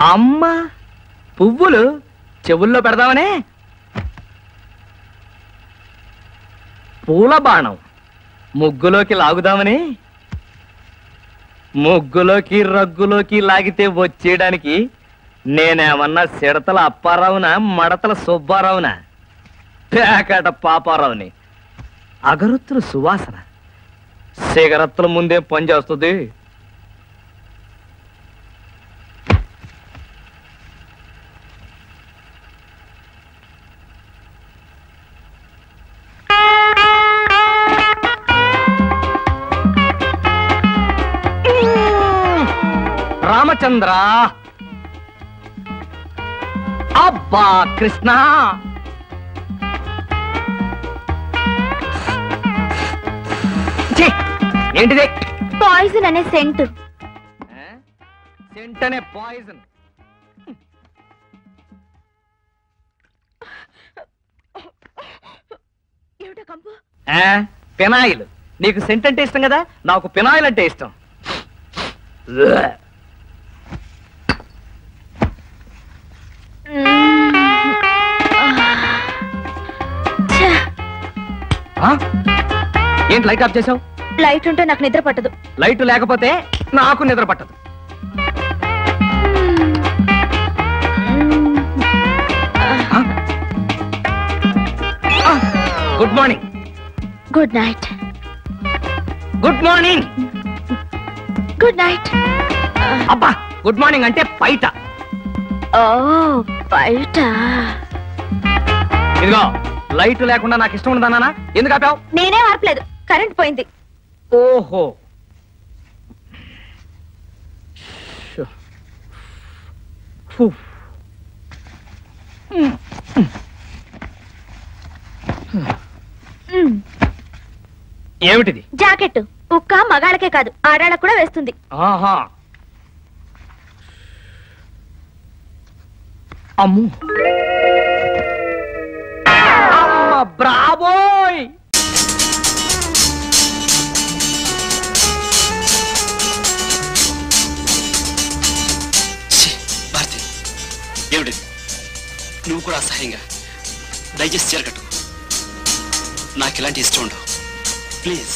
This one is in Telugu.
అమ్మా పువ్వులు చెవుల్లో పెడదామనే పూల బాణం ముగ్గులోకి లాగుదామని ముగ్గులోకి రగ్గులోకి లాగితే వచ్చేయడానికి నేనేమన్నా సిడతల అప్పారావునా మడతల సుబ్బారావునా పేకాట పాపారావుని అగరొత్తుల సువాసన సిగరెత్తుల ముందే పనిచేస్తుంది. రామచంద్ర అబ్బా కృష్ణ ఏంటిది? పాయిజన్ అనే సెంట్. సెంట్ అనే పాయిజన్. పినాయిల్. నీకు సెంట్ అంటే ఇష్టం కదా, నాకు పినాయిల్ అంటే ఇష్టం. ఏంటి లైట్ ఆఫ్ చేసావు? లైట్ ఉంటే నాకు నిద్ర పట్టదు. లైట్ లేకపోతే నాకు నిద్ర పట్టదు. Good morning. Good night. Good morning. Good night. అబ్బా గుడ్ మార్నింగ్ అంటే బయట. ఓ బయట. ఇదిగో లైట్ లేకుండా నాకు ఇష్టం ఉండదన్నా. ఎందుకు ఆపావు? నేనే ఆపలేదు, కరెంట్ పోయింది. ఓహో ఏమిటిది? జాకెట్. కుక్క మగాళ్ళకే కాదు ఆడాళ్ళకు కూడా వేస్తుంది. ఆహా అమ్ము అమ్మ బ్రావోయ్. భారతి ఏమిటి నువ్వు కూడా అసహ్యంగా దయచేసి చీరకట్టు. నాకు ఇలాంటి ఇష్టం ఉండవు ప్లీజ్.